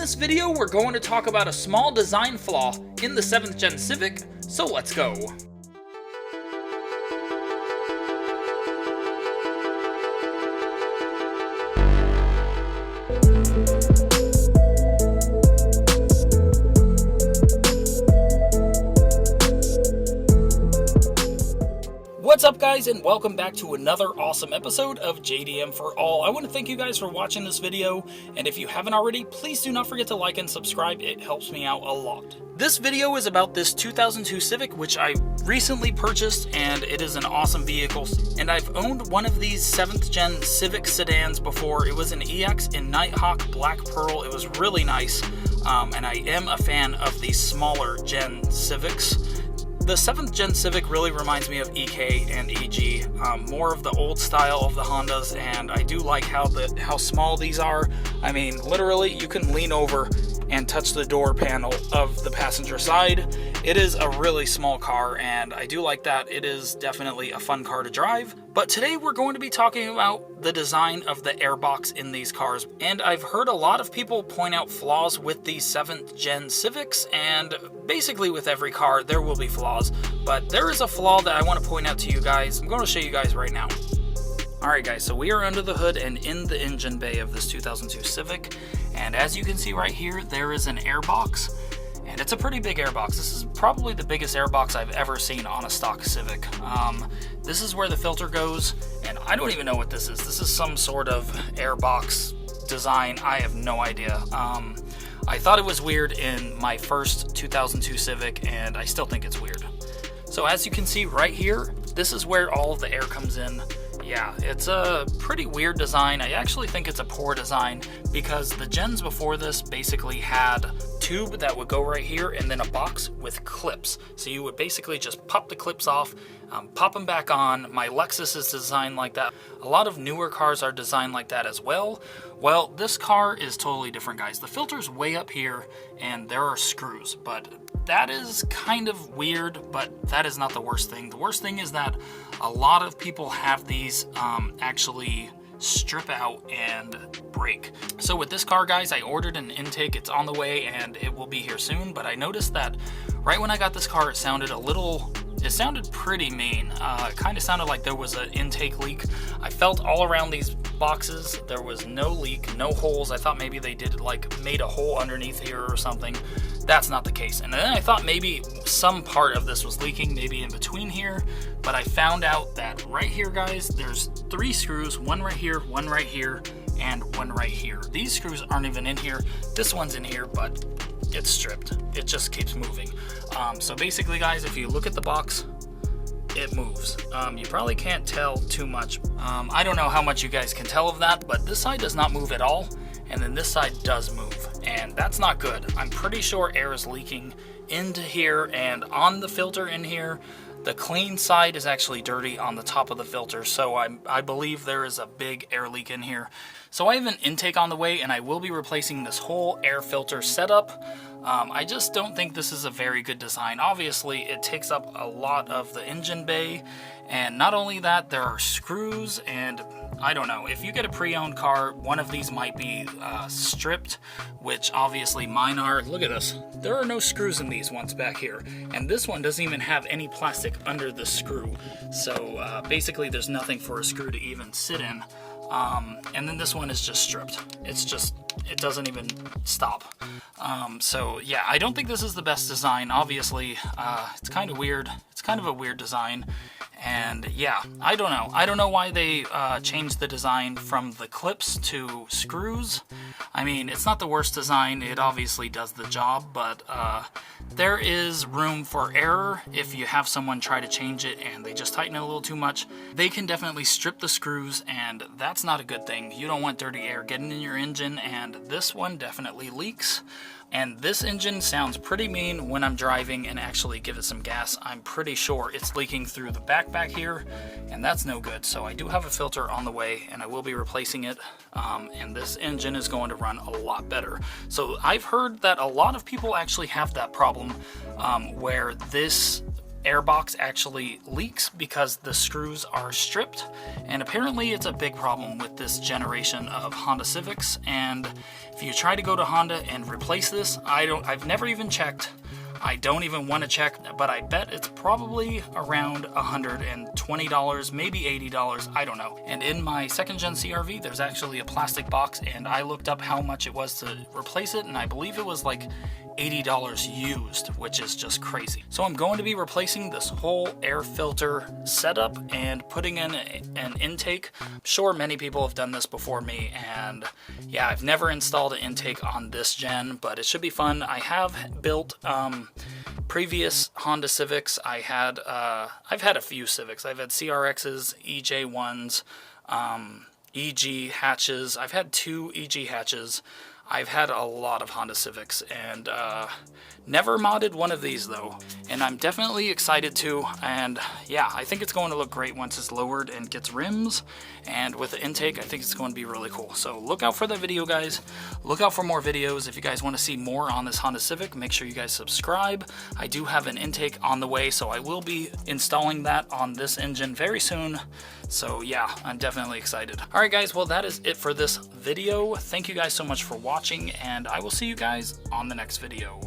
this video, we're going to talk about a small design flaw in the 7th Gen Civic, so let's go. What's up guys, and welcome back to another awesome episode of JDM for All. I want to thank you guys for watching this video, and if you haven't already, please do not forget to like and subscribe. It helps me out a lot. This video is about this 2002 Civic, which I recently purchased, and it is an awesome vehicle. And I've owned one of these 7th Gen Civic sedans before. It was an EX in Nighthawk Black Pearl. It was really nice, and I am a fan of these smaller Gen Civics. The 7th Gen Civic really reminds me of EK and EG, more of the old style of the Hondas, and I do like how small these are. I mean, literally, you can lean over and touch the door panel of the passenger side. It is a really small car, and I do like that. It is definitely a fun car to drive. But today we're going to be talking about the design of the airbox in these cars. And I've heard a lot of people point out flaws with these 7th Gen Civics, and basically with every car there will be flaws. But there is a flaw that I want to point out to you guys. I'm going to show you guys right now. Alright guys, so we are under the hood and in the engine bay of this 2002 Civic. And as you can see right here, there is an airbox. And it's a pretty big airbox. This is probably the biggest airbox I've ever seen on a stock Civic. This is where the filter goes, and I don't even know what this is. This is some sort of airbox design. I have no idea. I thought it was weird in my first 2002 Civic, and I still think it's weird. So as you can see right here, this is where all of the air comes in. Yeah, it's a pretty weird design. I actually think it's a poor design because the gens before this basically had a tube that would go right here and then a box with clips. So you would basically just pop the clips off, pop them back on. My Lexus is designed like that. A lot of newer cars are designed like that as well. Well, this car is totally different, guys. The filter's way up here and there are screws, but that is kind of weird, but that is not the worst thing. The worst thing is that a lot of people have these actually strip out and break. So with this car, guys, I ordered an intake. It's on the way and it will be here soon, but I noticed that right when I got this car, it sounded pretty mean. It kind of sounded like there was an intake leak. I felt all around these boxes, there was no leak, no holes. I thought maybe they made a hole underneath here or something. That's not the case. And then I thought maybe some part of this was leaking, maybe in between here, but I found out that right here, guys, there's 3 screws, one right here, and one right here. These screws aren't even in here. This one's in here, but it's stripped. It just keeps moving. So basically, guys, if you look at the box, it moves. You probably can't tell too much. I don't know how much you guys can tell of that, but this side does not move at all, and then this side does move, and that's not good. I'm pretty sure air is leaking into here and on the filter in here. The clean side is actually dirty on the top of the filter, so I believe there is a big air leak in here. So I have an intake on the way, and I will be replacing this whole air filter setup. I just don't think this is a very good design. Obviously, it takes up a lot of the engine bay, and not only that, there are screws, and I don't know. If you get a pre-owned car, one of these might be stripped, which obviously mine are. Look at this. There are no screws in these ones back here, and this one doesn't even have any plastic under the screw. So basically, there's nothing for a screw to even sit in. And then this one is just stripped. It doesn't even stop. So yeah, I don't think this is the best design. Obviously, it's kind of weird. It's kind of a weird design. And yeah, I don't know. I don't know why they changed the design from the clips to screws. I mean, it's not the worst design. It obviously does the job, but there is room for error if you have someone try to change it and they just tighten it a little too much. They can definitely strip the screws, and that's not a good thing. You don't want dirty air getting in your engine, and this one definitely leaks. And this engine sounds pretty mean when I'm driving and actually give it some gas. I'm pretty sure it's leaking through the back here, and that's no good. So I do have a filter on the way, and I will be replacing it. And this engine is going to run a lot better. So I've heard that a lot of people actually have that problem where this airbox actually leaks because the screws are stripped, and apparently it's a big problem with this generation of Honda Civics. And if you try to go to Honda and replace this, I've never even checked. I don't even want to check, but I bet it's probably around $120, maybe $80, I don't know. And in my second gen CRV, there's actually a plastic box, and I looked up how much it was to replace it, and I believe it was like $80 used, which is just crazy. So I'm going to be replacing this whole air filter setup and putting in an intake. I'm sure many people have done this before me, and yeah, I've never installed an intake on this gen, but it should be fun. I have built previous Honda Civics. I've had a few Civics. I've had CRXs, EJ1s, EG hatches. I've had 2 EG hatches. I've had a lot of Honda Civics, and never modded one of these though, and I'm definitely excited to. And yeah, I think it's going to look great once it's lowered and gets rims, and with the intake I think it's going to be really cool. So look out for that video, guys. Look out for more videos. If you guys want to see more on this Honda Civic, make sure you guys subscribe. I do have an intake on the way, so I will be installing that on this engine very soon. So yeah, I'm definitely excited. Alright guys, well that is it for this video. Thank you guys so much for watching, and I will see you guys on the next video.